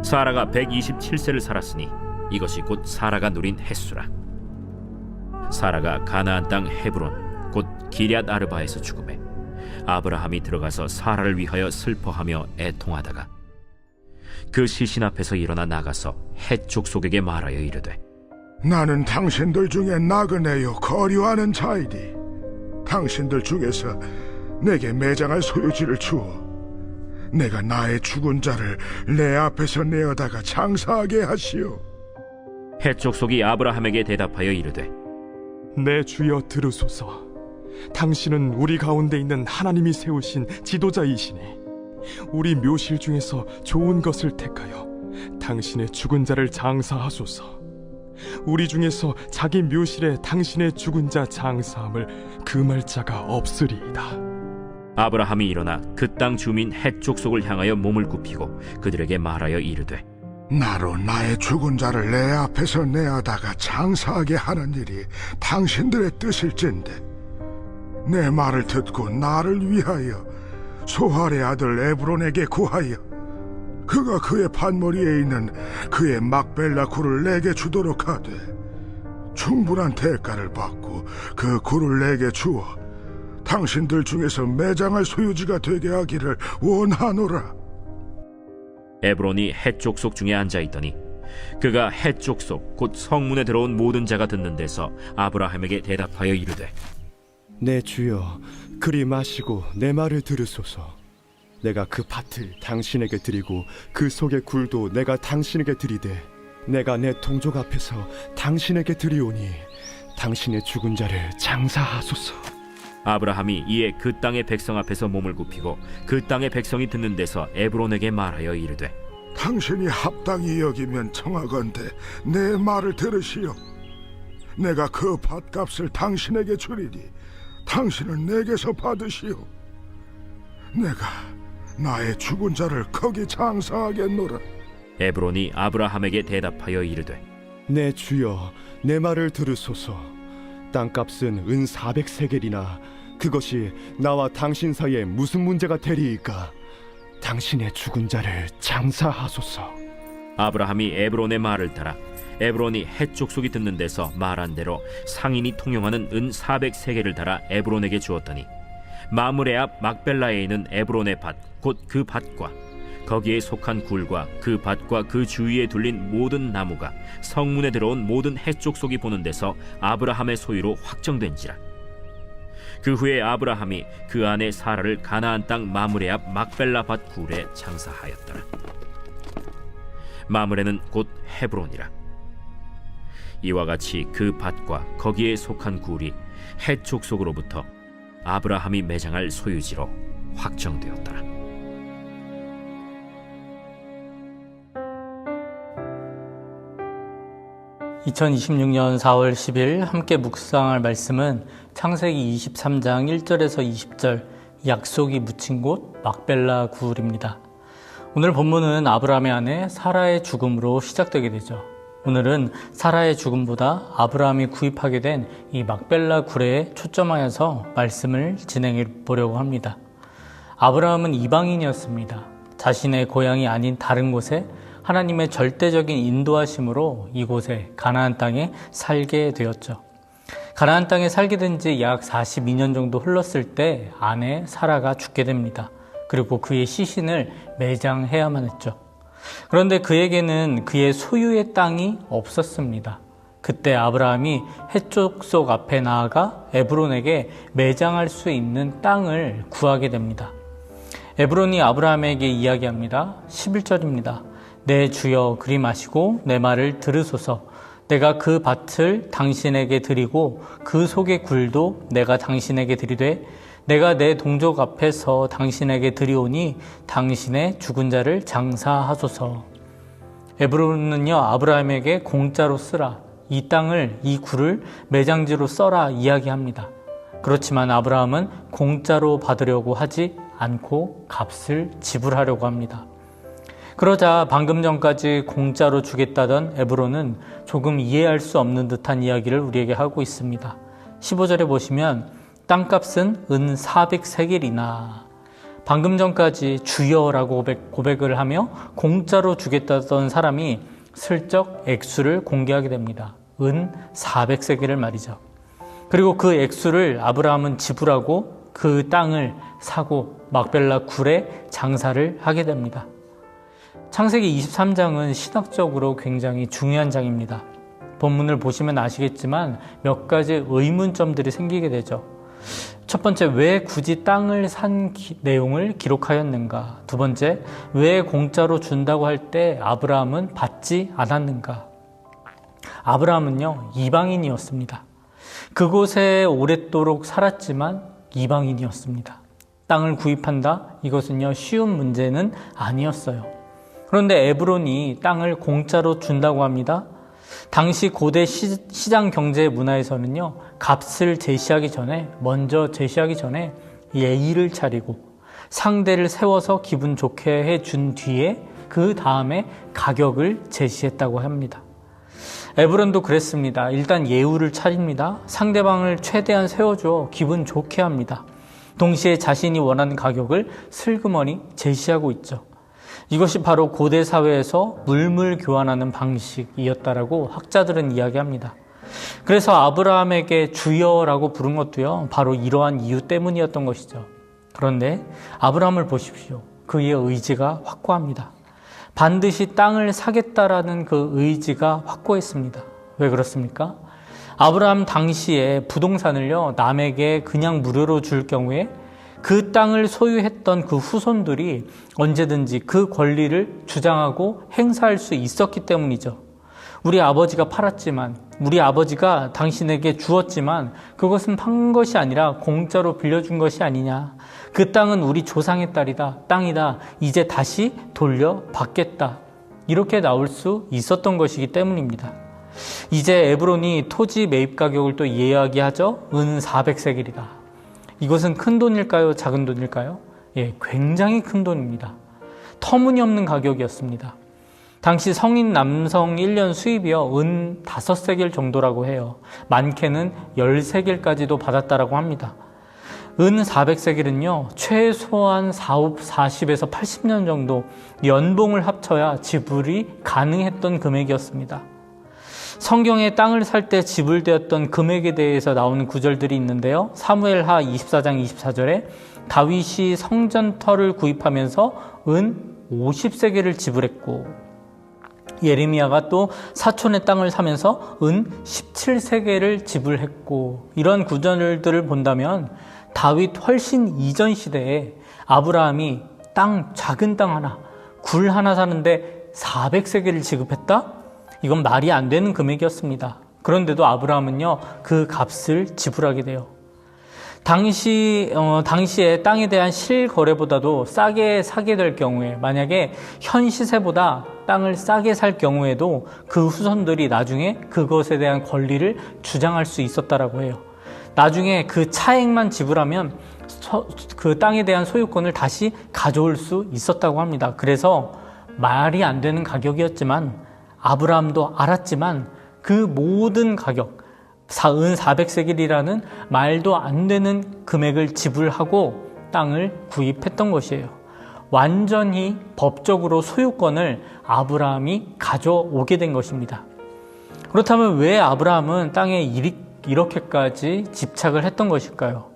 사라가 127세를 살았으니 이것이 곧 사라가 누린 햇수라. 사라가 가나안 땅 헤브론 곧 기럇 아르바에서 죽음에 아브라함이 들어가서 사라를 위하여 슬퍼하며 애통하다가 그 시신 앞에서 일어나 나가서 헷 족속에게 말하여 이르되 나는 당신들 중에 나그네요 거류하는 자이니 당신들 중에서 내게 매장할 소유지를 주어 내가 나의 죽은 자를 내 앞에서 내어다가 장사하게 하시오. 헷 족속이 아브라함에게 대답하여 이르되 내 주여 들으소서. 당신은 우리 가운데 있는 하나님이 세우신 지도자이시니 우리 묘실 중에서 좋은 것을 택하여 당신의 죽은 자를 장사하소서. 우리 중에서 자기 묘실에 당신의 죽은 자 장사함을 금할 자가 없으리이다. 아브라함이 일어나 그 땅 주민 헷 족속을 향하여 몸을 굽히고 그들에게 말하여 이르되 나로 나의 죽은 자를 내 앞에서 내어다가 장사하게 하는 일이 당신들의 뜻일진데 내 말을 듣고 나를 위하여 소할의 아들 에브론에게 구하여 그가 그의 밭머리에 있는 그의 막벨라 굴을 내게 주도록 하되 충분한 대가를 받고 그 굴을 내게 주어 당신들 중에서 매장할 소유지가 되게 하기를 원하노라. 에브론이 헷 족속 중에 앉아있더니 그가 헷 족속 곧 성문에 들어온 모든 자가 듣는 데서 아브라함에게 대답하여 이르되 내 주여 그리 마시고 내 말을 들으소서. 내가 그 밭을 당신에게 드리고 그 속의 굴도 내가 당신에게 드리되 내가 내 동족 앞에서 당신에게 드리오니 당신의 죽은 자를 장사하소서. 아브라함이 이에 그 땅의 백성 앞에서 몸을 굽히고 그 땅의 백성이 듣는 데서 에브론에게 말하여 이르되 당신이 합당히 여기면 청하건대 내 말을 들으시오. 내가 그 밭값을 당신에게 주리니 당신은 내게서 받으시오. 내가 나의 죽은 자를 거기 장사하겠노라. 에브론이 아브라함에게 대답하여 이르되 내 주여 내 말을 들으소서. 땅값은 은 400세겔이나 그것이 나와 당신 사이에 무슨 문제가 되리이까. 당신의 죽은 자를 장사하소서. 아브라함이 에브론의 말을 따라 에브론이 헷 족속이 듣는 데서 말한 대로 상인이 통용하는 은 400세겔을 달아 에브론에게 주었더니 마므레 앞 막벨라에 있는 에브론의 밭 곧 그 밭과 거기에 속한 굴과 그 밭과 그 주위에 둘린 모든 나무가 성문에 들어온 모든 헷 족속이 보는 데서 아브라함의 소유로 확정된지라. 그 후에 아브라함이 그 아내 사라를 가나안 땅 마므레 앞 막벨라 밭 굴에 장사하였더라. 마므레는 곧 헤브론이라. 이와 같이 그 밭과 거기에 속한 굴이 헷 족속으로부터 아브라함이 매장할 소유지로 확정되었더라. (2026년 4월 10일) 함께 묵상할 말씀은 창세기 23장 1절에서 20절 약속이 묻힌 곳 막벨라 굴입니다. 오늘 본문은 아브라함의 아내 사라의 죽음으로 시작되게 되죠. 오늘은 사라의 죽음보다 아브라함이 구입하게 된 이 막벨라 굴에 초점하여서 말씀을 진행해 보려고 합니다. 아브라함은 이방인이었습니다. 자신의 고향이 아닌 다른 곳에 하나님의 절대적인 인도하심으로 이곳에 가나안 땅에 살게 되었죠. 가나안 땅에 살게 된 지 약 42년 정도 흘렀을 때 아내 사라가 죽게 됩니다. 그리고 그의 시신을 매장해야만 했죠. 그런데 그에게는 그의 소유의 땅이 없었습니다. 그때 아브라함이 헷 족속 앞에 나아가 에브론에게 매장할 수 있는 땅을 구하게 됩니다. 에브론이 아브라함에게 이야기합니다. 11절입니다. 내 주여 그리 마시고 내 말을 들으소서. 내가 그 밭을 당신에게 드리고 그 속의 굴도 내가 당신에게 드리되 내가 내 동족 앞에서 당신에게 드리오니 당신의 죽은 자를 장사하소서. 에브론은요 아브라함에게 공짜로 쓰라, 이 땅을, 이 굴을 매장지로 써라 이야기합니다. 그렇지만 아브라함은 공짜로 받으려고 하지 않고 값을 지불하려고 합니다. 그러자 방금 전까지 공짜로 주겠다던 에브론은 조금 이해할 수 없는 듯한 이야기를 우리에게 하고 있습니다. 15절에 보시면 땅값은 은 400세겔이나 방금 전까지 주여라고 고백을 하며 공짜로 주겠다던 사람이 슬쩍 액수를 공개하게 됩니다. 은 400세겔을 말이죠. 그리고 그 액수를 아브라함은 지불하고 그 땅을 사고 막벨라 굴에 장사를 하게 됩니다. 창세기 23장은 신학적으로 굉장히 중요한 장입니다. 본문을 보시면 아시겠지만 몇 가지 의문점들이 생기게 되죠. 첫 번째, 왜 굳이 땅을 산 내용을 기록하였는가? 두 번째, 왜 공짜로 준다고 할 때 아브라함은 받지 않았는가? 아브라함은요, 이방인이었습니다. 그곳에 오랫도록 살았지만 이방인이었습니다. 땅을 구입한다? 이것은요, 쉬운 문제는 아니었어요. 그런데 에브론이 땅을 공짜로 준다고 합니다. 당시 고대 시장 경제 문화에서는요, 값을 먼저 제시하기 전에 예의를 차리고 상대를 세워서 기분 좋게 해준 뒤에 그 다음에 가격을 제시했다고 합니다. 에브론도 그랬습니다. 일단 예우를 차립니다. 상대방을 최대한 세워줘 기분 좋게 합니다. 동시에 자신이 원하는 가격을 슬그머니 제시하고 있죠. 이것이 바로 고대 사회에서 물물 교환하는 방식이었다라고 학자들은 이야기합니다. 그래서 아브라함에게 주여라고 부른 것도요, 바로 이러한 이유 때문이었던 것이죠. 그런데 아브라함을 보십시오. 그의 의지가 확고합니다. 반드시 땅을 사겠다라는 그 의지가 확고했습니다. 왜 그렇습니까? 아브라함 당시에 부동산을요, 남에게 그냥 무료로 줄 경우에 그 땅을 소유했던 그 후손들이 언제든지 그 권리를 주장하고 행사할 수 있었기 때문이죠. 우리 아버지가 팔았지만, 우리 아버지가 당신에게 주었지만 그것은 판 것이 아니라 공짜로 빌려준 것이 아니냐. 그 땅은 우리 조상의 땅이다. 이제 다시 돌려받겠다. 이렇게 나올 수 있었던 것이기 때문입니다. 이제 에브론이 토지 매입 가격을 또 이야기하죠. 은 400세겔이다. 이것은 큰 돈일까요? 작은 돈일까요? 굉장히 큰 돈입니다. 터무니없는 가격이었습니다. 당시 성인 남성 1년 수입이요, 은 5세겔 정도라고 해요. 많게는 10세겔까지도 받았다라고 합니다. 은 400세겔은요, 최소한 40에서 80년 정도 연봉을 합쳐야 지불이 가능했던 금액이었습니다. 성경에 땅을 살 때 지불되었던 금액에 대해서 나오는 구절들이 있는데요. 사무엘하 24장 24절에 다윗이 성전터를 구입하면서 은 50세겔을 지불했고, 예레미야가 또 사촌의 땅을 사면서 은 17세겔을 지불했고, 이런 구절들을 본다면 다윗 훨씬 이전 시대에 아브라함이 작은 땅 하나, 굴 하나 사는데 400세겔을 지급했다? 이건 말이 안 되는 금액이었습니다. 그런데도 아브라함은요, 그 값을 지불하게 돼요. 당시에 땅에 대한 실거래보다도 싸게 사게 될 경우에, 만약에 현 시세보다 땅을 싸게 살 경우에도 그 후손들이 나중에 그것에 대한 권리를 주장할 수 있었다라고 해요. 나중에 그 차액만 지불하면 그 땅에 대한 소유권을 다시 가져올 수 있었다고 합니다. 그래서 말이 안 되는 가격이었지만 아브라함도 알았지만 그 모든 가격, 은 400세겔이라는 말도 안 되는 금액을 지불하고 땅을 구입했던 것이에요. 완전히 법적으로 소유권을 아브라함이 가져오게 된 것입니다. 그렇다면 왜 아브라함은 땅에 이렇게까지 집착을 했던 것일까요?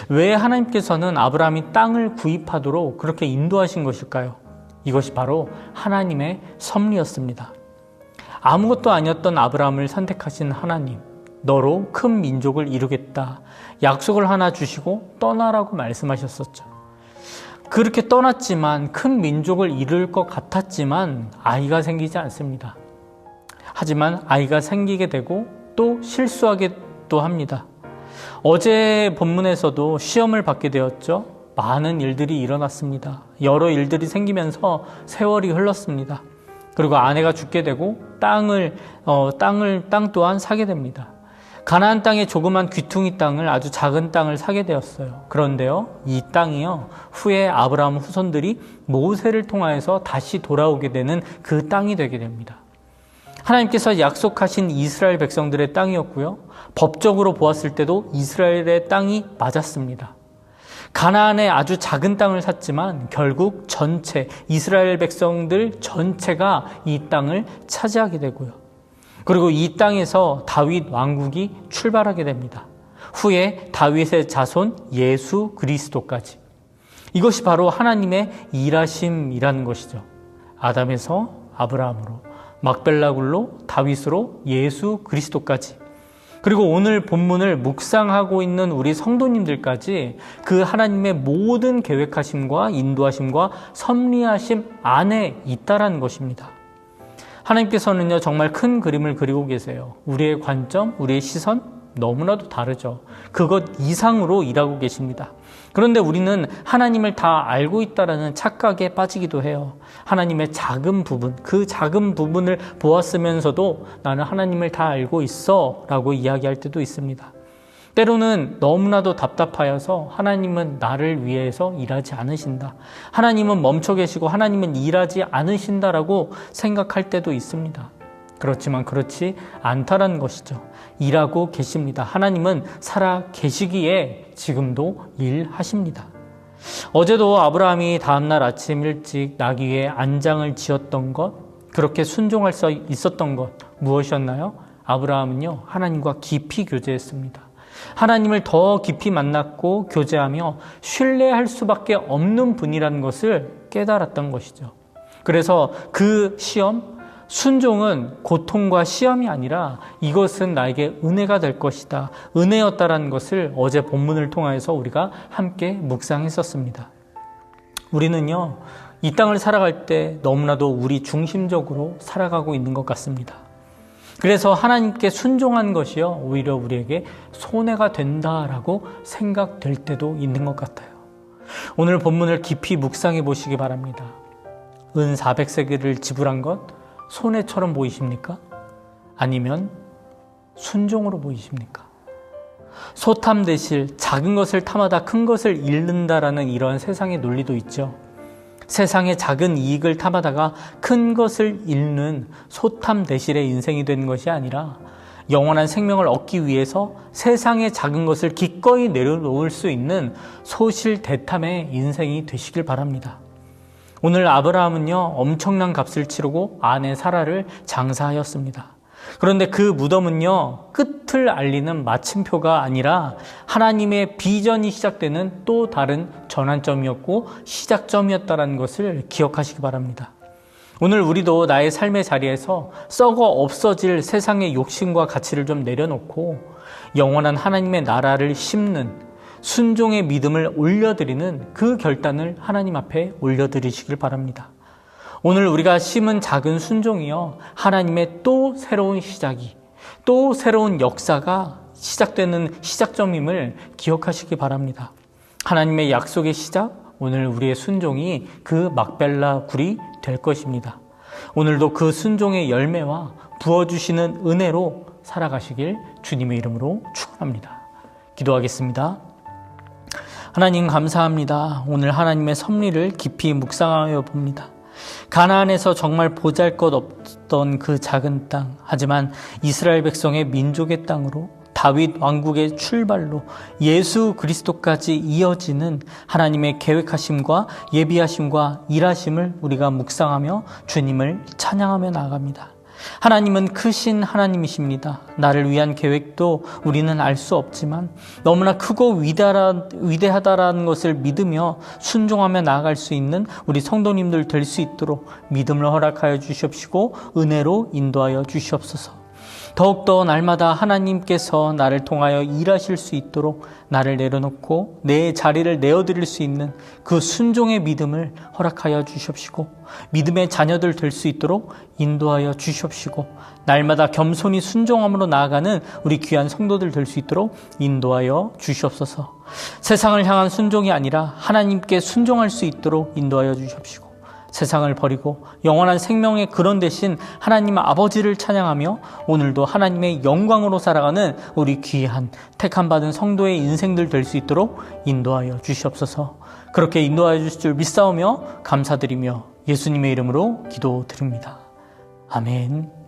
왜 하나님께서는 아브라함이 땅을 구입하도록 그렇게 인도하신 것일까요? 이것이 바로 하나님의 섭리였습니다. 아무것도 아니었던 아브라함을 선택하신 하나님, 너로 큰 민족을 이루겠다. 약속을 하나 주시고 떠나라고 말씀하셨었죠. 그렇게 떠났지만, 큰 민족을 이룰 것 같았지만 아이가 생기지 않습니다. 하지만 아이가 생기게 되고 또 실수하기도 합니다. 어제 본문에서도 시험을 받게 되었죠. 많은 일들이 일어났습니다. 여러 일들이 생기면서 세월이 흘렀습니다. 그리고 아내가 죽게 되고 땅 또한 사게 됩니다. 가나안 땅의 조그만 귀퉁이 땅을, 아주 작은 땅을 사게 되었어요. 그런데요, 이 땅이요, 후에 아브라함 후손들이 모세를 통하여서 다시 돌아오게 되는 그 땅이 되게 됩니다. 하나님께서 약속하신 이스라엘 백성들의 땅이었고요, 법적으로 보았을 때도 이스라엘의 땅이 맞았습니다. 가나안의 아주 작은 땅을 샀지만 결국 전체 이스라엘 백성들 전체가 이 땅을 차지하게 되고요. 그리고 이 땅에서 다윗 왕국이 출발하게 됩니다. 후에 다윗의 자손 예수 그리스도까지. 이것이 바로 하나님의 일하심이라는 것이죠. 아담에서 아브라함으로, 막벨라굴로 다윗으로 예수 그리스도까지. 그리고 오늘 본문을 묵상하고 있는 우리 성도님들까지 그 하나님의 모든 계획하심과 인도하심과 섭리하심 안에 있다라는 것입니다. 하나님께서는요, 정말 큰 그림을 그리고 계세요. 우리의 관점, 우리의 시선 너무나도 다르죠. 그것 이상으로 일하고 계십니다. 그런데 우리는 하나님을 다 알고 있다라는 착각에 빠지기도 해요. 하나님의 작은 부분, 그 작은 부분을 보았으면서도 나는 하나님을 다 알고 있어 라고 이야기할 때도 있습니다. 때로는 너무나도 답답하여서 하나님은 나를 위해서 일하지 않으신다. 하나님은 멈춰 계시고 하나님은 일하지 않으신다라고 생각할 때도 있습니다. 그렇지만 그렇지 않다라는 것이죠. 일하고 계십니다. 하나님은 살아 계시기에 지금도 일하십니다. 어제도 아브라함이 다음날 아침 일찍 나귀 위에 안장을 지었던 것, 그렇게 순종할 수 있었던 것 무엇이었나요? 아브라함은요, 하나님과 깊이 교제했습니다. 하나님을 더 깊이 만났고 교제하며 신뢰할 수밖에 없는 분이라는 것을 깨달았던 것이죠. 그래서 그 시험, 순종은 고통과 시험이 아니라 이것은 나에게 은혜가 될 것이다. 은혜였다라는 것을 어제 본문을 통해서 우리가 함께 묵상했었습니다. 우리는요, 이 땅을 살아갈 때 너무나도 우리 중심적으로 살아가고 있는 것 같습니다. 그래서 하나님께 순종한 것이요, 오히려 우리에게 손해가 된다라고 생각될 때도 있는 것 같아요. 오늘 본문을 깊이 묵상해 보시기 바랍니다. 은 400세겔을 지불한 것 손해처럼 보이십니까? 아니면 순종으로 보이십니까? 소탐대실, 작은 것을 탐하다 큰 것을 잃는다라는 이런 세상의 논리도 있죠. 세상의 작은 이익을 탐하다가 큰 것을 잃는 소탐대실의 인생이 되는 것이 아니라 영원한 생명을 얻기 위해서 세상의 작은 것을 기꺼이 내려놓을 수 있는 소실대탐의 인생이 되시길 바랍니다. 오늘 아브라함은요, 엄청난 값을 치르고 아내 사라를 장사하였습니다. 그런데 그 무덤은요, 끝을 알리는 마침표가 아니라 하나님의 비전이 시작되는 또 다른 전환점이었고 시작점이었다는 것을 기억하시기 바랍니다. 오늘 우리도 나의 삶의 자리에서 썩어 없어질 세상의 욕심과 가치를 좀 내려놓고 영원한 하나님의 나라를 심는 순종의 믿음을 올려드리는 그 결단을 하나님 앞에 올려드리시길 바랍니다. 오늘 우리가 심은 작은 순종이요, 하나님의 또 새로운 시작이, 또 새로운 역사가 시작되는 시작점임을 기억하시기 바랍니다. 하나님의 약속의 시작, 오늘 우리의 순종이 그 막벨라 굴이 될 것입니다. 오늘도 그 순종의 열매와 부어주시는 은혜로 살아가시길 주님의 이름으로 축원합니다. 기도하겠습니다. 하나님 감사합니다. 오늘 하나님의 섭리를 깊이 묵상하여 봅니다. 가나안에서 정말 보잘것없던 그 작은 땅, 하지만 이스라엘 백성의 민족의 땅으로 다윗 왕국의 출발로 예수 그리스도까지 이어지는 하나님의 계획하심과 예비하심과 일하심을 우리가 묵상하며 주님을 찬양하며 나아갑니다. 하나님은 크신 하나님이십니다. 나를 위한 계획도 우리는 알 수 없지만 너무나 크고 위대하다라는 것을 믿으며 순종하며 나아갈 수 있는 우리 성도님들 될 수 있도록 믿음을 허락하여 주시옵시고 은혜로 인도하여 주시옵소서. 더욱더 날마다 하나님께서 나를 통하여 일하실 수 있도록 나를 내려놓고 내 자리를 내어드릴 수 있는 그 순종의 믿음을 허락하여 주시옵시고 믿음의 자녀들 될 수 있도록 인도하여 주시옵시고 날마다 겸손히 순종함으로 나아가는 우리 귀한 성도들 될 수 있도록 인도하여 주시옵소서. 세상을 향한 순종이 아니라 하나님께 순종할 수 있도록 인도하여 주시옵시고 세상을 버리고 영원한 생명의 근원 되신 하나님 아버지를 찬양하며 오늘도 하나님의 영광으로 살아가는 우리 귀한 택함받은 성도의 인생들 될 수 있도록 인도하여 주시옵소서. 그렇게 인도하여 주실 줄 믿사오며 감사드리며 예수님의 이름으로 기도드립니다. 아멘.